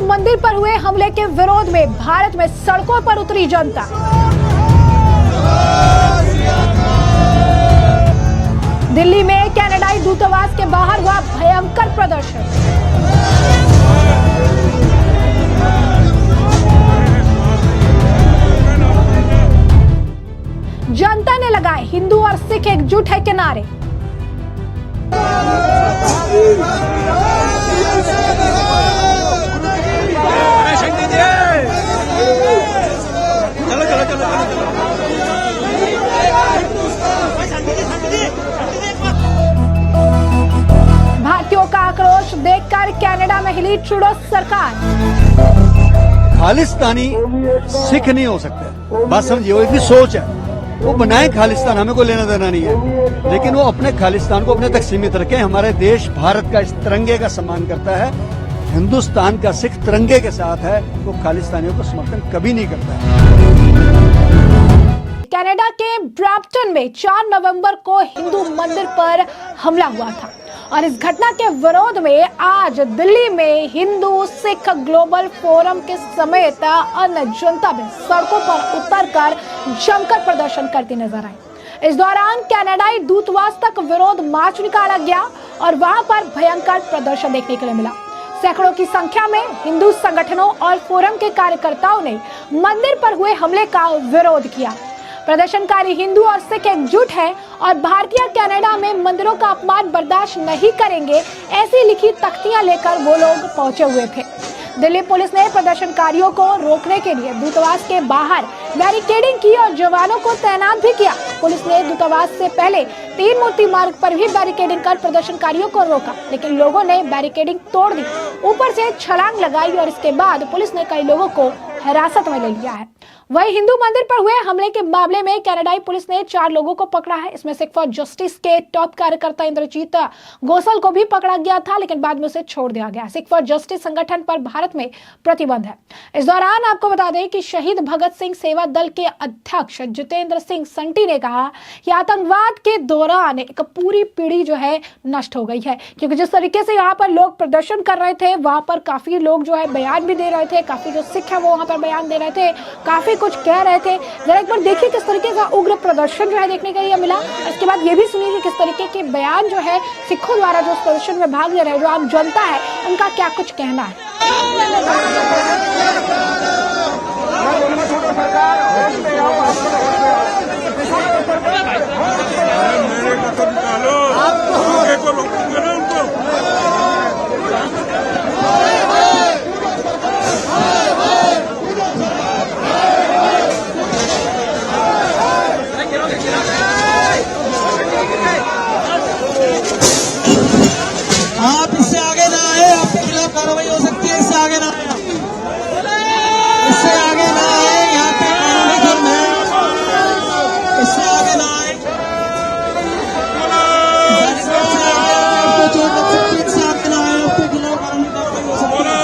मंदिर पर हुए हमले के विरोध में भारत में सड़कों पर उतरी जनता। दिल्ली में कनाडाई दूतावास के बाहर हुआ भयंकर प्रदर्शन। जनता ने लगाए हिंदू और सिख एकजुट है के नारे। भारतीयों का आक्रोश देखकर कनाडा में हिली ट्रूडो सरकार। खालिस्तानी सिख नहीं हो सकते, बात समझिए। वो एक सोच है, वो बनाए खालिस्तान, हमें कोई लेना देना नहीं है, लेकिन वो अपने खालिस्तान को अपने तक सीमित रखे। हमारे देश भारत का इस तिरंगे का सम्मान करता है। हिंदुस्तान का सिख तिरंगे के साथ है, वो खालिस्तानियों को समर्थन कभी नहीं करता है। कनाडा के ब्रैम्पटन में 4 नवंबर को हिंदू मंदिर पर हमला हुआ था और इस घटना के विरोध में आज दिल्ली में हिंदू सिख ग्लोबल फोरम के समेत अन्य जनता भी सड़कों पर उतरकर जमकर प्रदर्शन करती नजर आई। इस दौरान कनाडाई दूतावास तक विरोध मार्च निकाला गया और वहां पर भयंकर प्रदर्शन देखने के लिए मिला। सैकड़ों की संख्या में हिंदू संगठनों और फोरम के कार्यकर्ताओं ने मंदिर पर हुए हमले का विरोध किया। प्रदर्शनकारी हिंदू और सिख एकजुट हैं और भारतीय कनाडा में मंदिरों का अपमान बर्दाश्त नहीं करेंगे, ऐसी लिखी तख्तियां लेकर वो लोग पहुंचे हुए थे। दिल्ली पुलिस ने प्रदर्शनकारियों को रोकने के लिए दूतावास के बाहर बैरिकेडिंग की और जवानों को तैनात भी किया। पुलिस ने दूतावास से पहले 3 मूर्ति मार्ग पर भी बैरिकेडिंग कर प्रदर्शनकारियों को रोका, लेकिन लोगों ने बैरिकेडिंग तोड़ दी, ऊपर से छलांग लगाई और इसके बाद पुलिस ने कई लोगों को हिरासत में ले लिया है। वहीं हिंदू मंदिर पर हुए हमले के मामले में कनाडाई पुलिस ने 4 लोगों को पकड़ा है। इसमें सिख फॉर जस्टिस के टॉप कार्यकर्ता इंद्रजीत गोसल को भी पकड़ा गया था, लेकिन बाद में उसे छोड़ दिया गया। सिख फॉर जस्टिस संगठन पर भारत में प्रतिबंध है। इस दौरान आपको बता दें कि शहीद भगत सिंह सेवा दल के अध्यक्ष जितेंद्र सिंह संटी ने कहा कि आतंकवाद के दौरान एक पूरी पीढ़ी जो है नष्ट हो गई है, क्योंकि जिस तरीके से यहाँ पर लोग प्रदर्शन कर रहे थे, वहां पर काफी लोग जो है बयान भी दे रहे थे, काफी जो सिख है वो वहां पर बयान दे रहे थे, काफी कुछ कह रहे थे। जरा एक बार देखिए किस तरीके का उग्र प्रदर्शन जो है देखने के लिए मिला। इसके बाद ये भी सुनिए कि किस तरीके के बयान जो है सिखों द्वारा जो प्रदर्शन में भाग ले रहे हैं, जो आम जनता है, उनका क्या कुछ कहना है। आप इससे आगे ना आए, आपके खिलाफ कार्रवाई हो सकती है। इससे आगे ना आए, इससे आगे ना आए, यहाँ पे कानूनी जुर्म है, इससे आगे ना आए। आपको चोट लग सकती है, इससे आगे ना आए, आपके खिलाफ कानूनी कार्रवाई हो सकती है।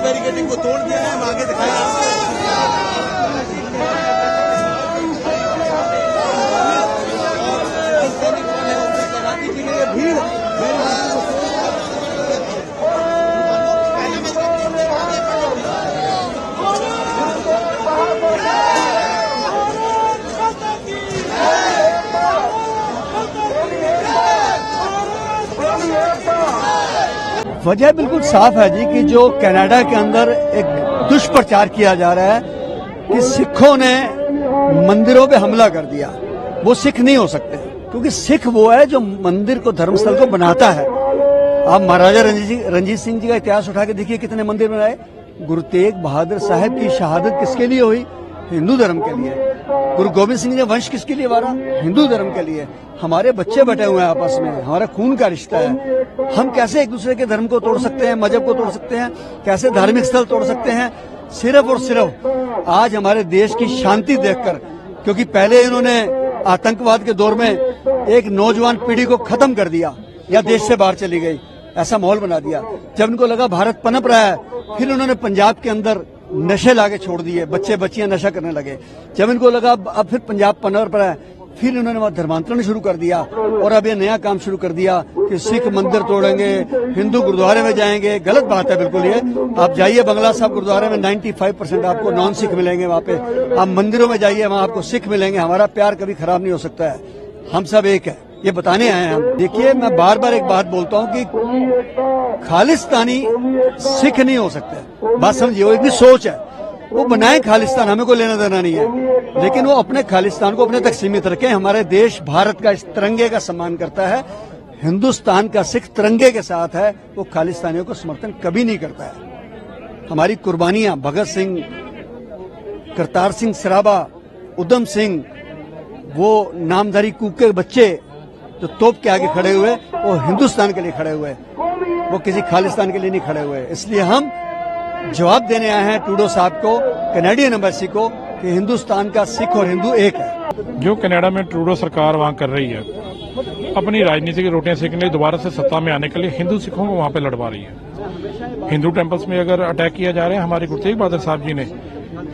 बैरिकेडिंग को तोड़ दिया है, हम आगे दिखाया। वजह बिल्कुल साफ है जी कि जो कनाडा के अंदर एक दुष्प्रचार किया जा रहा है कि सिखों ने मंदिरों पे हमला कर दिया। वो सिख नहीं हो सकते, क्योंकि सिख वो है जो मंदिर को, धर्मस्थल को बनाता है। आप महाराजा रणजीत सिंह जी का इतिहास उठा के देखिए, कितने मंदिर बनाए, गुरु तेग बहादुर साहब की शहादत किसके लिए हुई? हिंदू धर्म के लिए। गुरु गोविंद सिंह ने वंश किसके लिए वारा? हिंदू धर्म के लिए। हमारे बच्चे बटे हुए हैं आपस में, हमारा खून का रिश्ता है। हम कैसे एक दूसरे के धर्म को तोड़ सकते हैं, मजहब को तोड़ सकते हैं, कैसे धार्मिक स्थल तोड़ सकते हैं? सिर्फ और सिर्फ आज हमारे देश की शांति देखकर, क्योंकि पहले इन्होंने आतंकवाद के दौर में एक नौजवान पीढ़ी को खत्म कर दिया या देश से बाहर चली गई, ऐसा माहौल बना दिया। जब इनको लगा भारत पनप रहा है, फिर उन्होंने पंजाब के अंदर नशे लाके छोड़ दिए, बच्चे बच्चियां नशा करने लगे। जब इनको लगा अब फिर पंजाब पनप रहा है, फिर इन्होंने वहां धर्मांतरण शुरू कर दिया और अब ये नया काम शुरू कर दिया कि सिख मंदिर तोड़ेंगे, हिंदू गुरुद्वारे में जाएंगे। गलत बात है बिल्कुल ये। आप जाइए बंगला साहब गुरुद्वारे में 95% आपको नॉन सिख मिलेंगे वहां पे। आप मंदिरों में जाइए, वहां आपको सिख मिलेंगे। हमारा प्यार कभी खराब नहीं हो सकता है, हम सब एक है, ये बताने आए हैं हम। देखिए, मैं बार बार एक बात बोलता हूं कि खालिस्तानी सिख नहीं हो सकते। बात समझिए, वो इतनी सोच है, वो बनाए खालिस्तान, हमें कोई लेना देना नहीं है, लेकिन वो अपने खालिस्तान को अपने तक सीमित रखें। हमारे देश भारत का इस तिरंगे का सम्मान करता है। हिंदुस्तान का सिख तिरंगे के साथ है, वो खालिस्तानियों को समर्थन कभी नहीं करता है। हमारी कुर्बानियां, भगत सिंह, करतार सिंह सराबा, उधम सिंह, वो नामधारी कूक के बच्चे जो तोप के आगे खड़े हुए, वो हिंदुस्तान के लिए खड़े हुए, वो किसी खालिस्तान के लिए नहीं खड़े हुए। इसलिए हम जवाब देने आए हैं ट्रूडो साहब को, कैनेडियन एम्बेसी को, कि हिंदुस्तान का सिख और हिंदू एक है। जो कनाडा में ट्रूडो सरकार वहां कर रही है, अपनी राजनीति की रोटियां सेकने के लिए दोबारा से सत्ता में आने के लिए हिंदू सिखों को वहां पे लड़वा रही है। हिंदू टेम्पल्स में अगर अटैक किया जा रहा है, हमारे गुरु तेग बहादुर साहब जी ने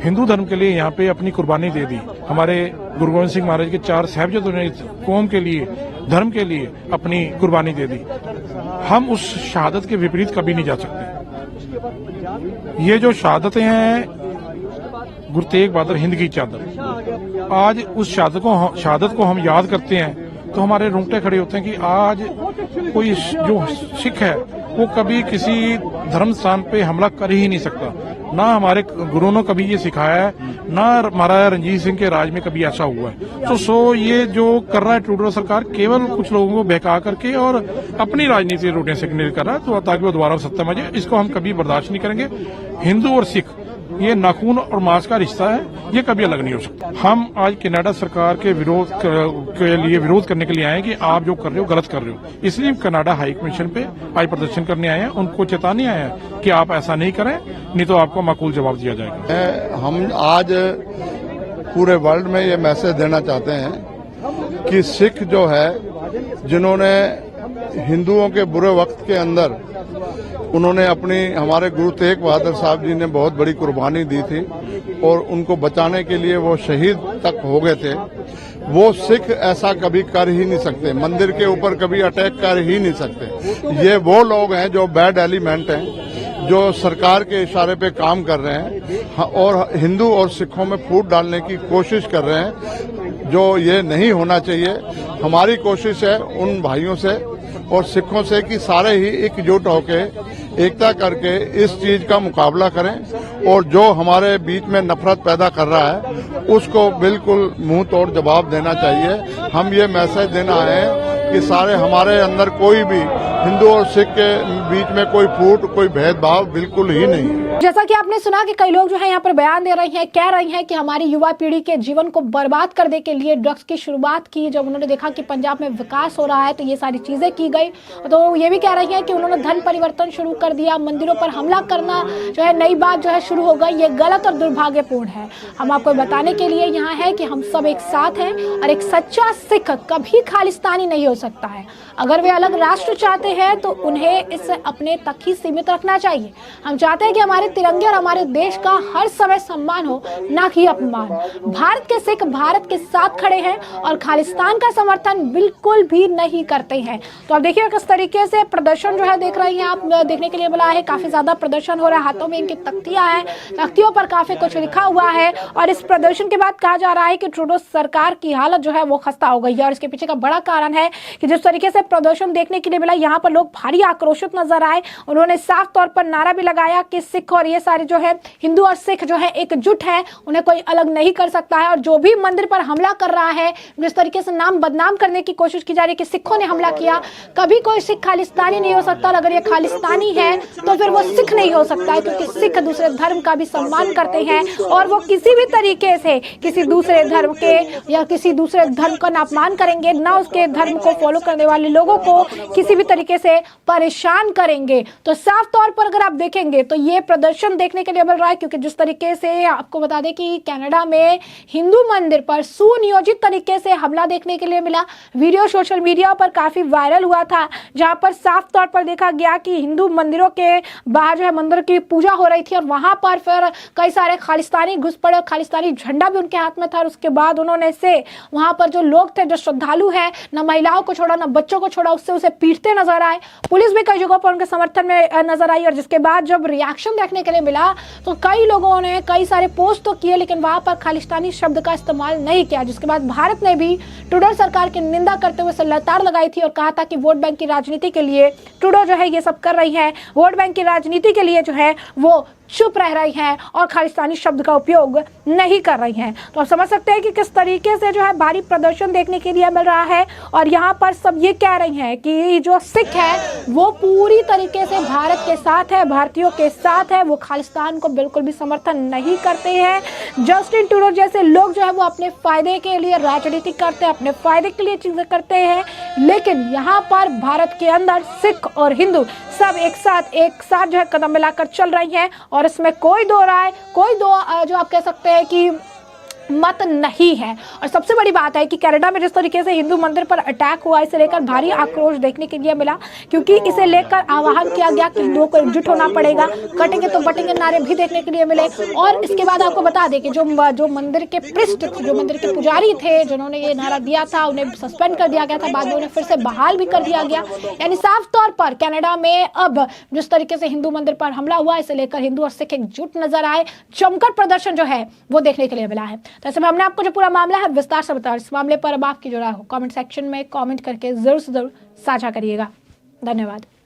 हिंदू धर्म के लिए यहाँ पे अपनी कुर्बानी दे दी। हमारे गुरु गोविंद सिंह महाराज के 4 साहिबजादों ने कौम के लिए, धर्म के लिए अपनी कुर्बानी दे दी। हम उस शहादत के विपरीत कभी नहीं जा सकते। ये जो शहादतें हैं, गुरु तेग बहादुर हिंद की चादर, आज उस शहादत को हम याद करते हैं तो हमारे रोंगटे खड़े होते हैं कि आज कोई जो सिख है वो कभी किसी धर्म स्थान पे हमला कर ही नहीं सकता। ना हमारे गुरुओं ने कभी ये सिखाया है, ना महाराजा रणजीत सिंह के राज में कभी ऐसा हुआ है। तो ये जो कर रहा है ट्रूडो सरकार, केवल कुछ लोगों को बहका करके और अपनी राजनीति रोटियां सेकने कर रहा है, तो ताकि वो दोबारा सत्ता में जाए। इसको हम कभी बर्दाश्त नहीं करेंगे। हिंदू और सिख ये नाखून और मांस का रिश्ता है, ये कभी अलग नहीं हो सकता। हम आज कनाडा सरकार के विरोध करने के लिए आए हैं कि आप जो कर रहे हो गलत कर रहे हो। इसलिए कनाडा हाई कमीशन पे आज प्रदर्शन करने आए हैं, उनको चेताने आए हैं कि आप ऐसा नहीं करें, नहीं तो आपको माकूल जवाब दिया जाएगा। हम आज पूरे वर्ल्ड में ये मैसेज देना चाहते हैं कि सिख जो है, जिन्होंने हिंदुओं के बुरे वक्त के अंदर उन्होंने हमारे गुरु तेग बहादुर साहब जी ने बहुत बड़ी कुर्बानी दी थी और उनको बचाने के लिए वो शहीद तक हो गए थे। वो सिख ऐसा कभी कर ही नहीं सकते, मंदिर के ऊपर कभी अटैक कर ही नहीं सकते। ये वो लोग हैं जो बैड एलिमेंट हैं, जो सरकार के इशारे पे काम कर रहे हैं और हिंदू और सिखों में फूट डालने की कोशिश कर रहे हैं, जो ये नहीं होना चाहिए। हमारी कोशिश है उन भाइयों से और सिखों से कि सारे ही एकजुट होके, एकता करके इस चीज का मुकाबला करें और जो हमारे बीच में नफरत पैदा कर रहा है उसको बिल्कुल मुंह तोड़ जवाब देना चाहिए। हम ये मैसेज देना है कि सारे हमारे अंदर कोई भी हिंदू और सिख के बीच में कोई फूट, कोई भेदभाव बिल्कुल ही नहीं है। जैसा कि आपने सुना कि कई लोग जो है यहाँ पर बयान दे रहे हैं, कह रहे हैं कि हमारी युवा पीढ़ी के जीवन को बर्बाद करने के लिए ड्रग्स की शुरुआत की। जब उन्होंने देखा कि पंजाब में विकास हो रहा है तो ये सारी चीजें की गई। तो ये भी कह रही हैं कि उन्होंने धन परिवर्तन शुरू कर दिया, मंदिरों पर हमला करना जो है नई बात जो है शुरू हो गई। ये गलत और दुर्भाग्यपूर्ण है। हम आपको बताने के लिए यहाँ है कि हम सब एक साथ हैं और एक सच्चा सिख कभी खालिस्तानी नहीं हो सकता है। अगर वे अलग राष्ट्र चाहते हैं तो उन्हें इसे अपने तक ही सीमित रखना चाहिए। हम चाहते हैं कि हमारे तिरंगे और हमारे देश का हर समय सम्मान हो, ना कि अपमान। भारत के सिख भारत के साथ खड़े हैं और खालिस्तान का समर्थन बिल्कुल भी नहीं करते हैं। तो अब देखिए किस तरीके से प्रदर्शन जो है देख रही हैं आप, देखने के लिए बुला है। काफी ज्यादा प्रदर्शन हो रहा है, हाथों में इनकी तख्तियां हैं, तख्तियों पर काफी कुछ लिखा हुआ है। और इस प्रदर्शन के बाद कहा जा रहा है कि ट्रूडो सरकार की हालत जो है वो खस्ता हो गई है। और इसके पीछे का बड़ा कारण है कि जिस तरीके से प्रदर्शन देखने के लिए मिला, यहाँ पर लोग भारी आक्रोशित नजर आए। उन्होंने साफ तौर पर नारा भी लगाया कि सिख और ये सारे जो है हिंदू और सिख जो है एकजुट है, उन्हें कोई अलग नहीं कर सकता है। और जो भी मंदिर पर हमला कर रहा है, जिस तरीके से नाम बदनाम करने की कोशिश की जा रही है कि सिखों ने हमला किया, कभी कोई सिख खालिस्तानी नहीं हो सकता। और अगर ये खालिस्तानी है तो फिर वो सिख नहीं हो सकता है, क्योंकि सिख दूसरे धर्म का भी सम्मान करते हैं और वो किसी भी तरीके से किसी दूसरे धर्म के या किसी दूसरे धर्म का अपमान करेंगे ना, उसके धर्म को फॉलो करने वाले लोगों को किसी भी तरीके से परेशान करेंगे। तो साफ तौर पर अगर आप देखेंगे तो ये प्रदर्शन देखने के लिए मिल रहा है, क्योंकि जिस तरीके से आपको बता दें कि कनाडा में हिंदू मंदिर पर सुनियोजित तरीके से हमला देखने के लिए मिला। वीडियो सोशल मीडिया पर काफी वायरल हुआ था, जहां पर साफ तौर पर देखा गया कि हिंदू मंदिरों के बाहर जो है मंदिर की पूजा हो रही थी और वहां पर फिर कई सारे खालिस्तानी घुस पड़े और खालिस्तानी झंडा भी उनके हाथ में था। और उसके बाद उन्होंने से वहां पर जो लोग थे, जो श्रद्धालु है, न महिलाओं को छोड़ा न बच्चों को छोड़ा, उससे उसे पीटते नजर आए। पुलिस भी कई जगहों पर उनके समर्थन में नजर आई। और जिसके बाद जब रिएक्शन देखने के लिए मिला तो कई लोगों ने कई सारे पोस्ट तो किए, लेकिन वहां पर खालिस्तानी शब्द का इस्तेमाल नहीं किया। जिसके बाद भारत ने भी ट्रूडो सरकार की निंदा करते हुए उसे लताड़ लगाई थी और कहा था कि वोट बैंक की राजनीति के लिए ट्रूडो जो है ये सब कर रही है, वोट बैंक की राजनीति के लिए जो है वो चुप रह रही हैं और खालिस्तानी शब्द का उपयोग नहीं कर रही हैं। तो आप समझ सकते हैं कि किस तरीके से जो है भारी प्रदर्शन देखने के लिए मिल रहा है। और यहाँ पर सब ये कह रही हैं कि जो सिख है वो पूरी तरीके से भारत के साथ है, भारतीयों के साथ है, वो खालिस्तान को बिल्कुल भी समर्थन नहीं करते हैं। जस्टिन ट्रूडो जैसे लोग जो है वो अपने फायदे के लिए राजनीति करते हैं, अपने फायदे के लिए चीजें करते हैं, लेकिन यहाँ पर भारत के अंदर सिख और हिंदू सब एक साथ जो है कदम मिलाकर चल रही हैं। और इसमें कोई दो राय, कोई दो जो आप कह सकते हैं कि मत नहीं है। और सबसे बड़ी बात है कि कनाडा में जिस तरीके से हिंदू मंदिर पर अटैक हुआ, इसे लेकर भारी आक्रोश देखने के लिए मिला, क्योंकि इसे लेकर आह्वान किया गया कि हिंदुओं को एकजुट होना पड़ेगा, कटेंगे तो बटेंगे नारे भी देखने के लिए मिले। और इसके बाद आपको बता दें कि जो मंदिर के पृष्ठ, जो मंदिर के पुजारी थे, जिन्होंने ये नारा दिया था, उन्हें सस्पेंड कर दिया गया था, बाद में उन्हें फिर से बहाल भी कर दिया गया। यानी साफ तौर पर कनाडा में अब जिस तरीके से हिंदू मंदिर पर हमला हुआ, इसे लेकर हिंदू और सिख एकजुट नजर आए, जमकर प्रदर्शन जो है वो देखने के लिए मिला है। तो ऐसे में हमने आपको जो पूरा मामला है विस्तार से बताया। इस मामले पर अब आपकी जो राय हो कमेंट सेक्शन में कमेंट करके जरूर से जरूर साझा करिएगा। धन्यवाद।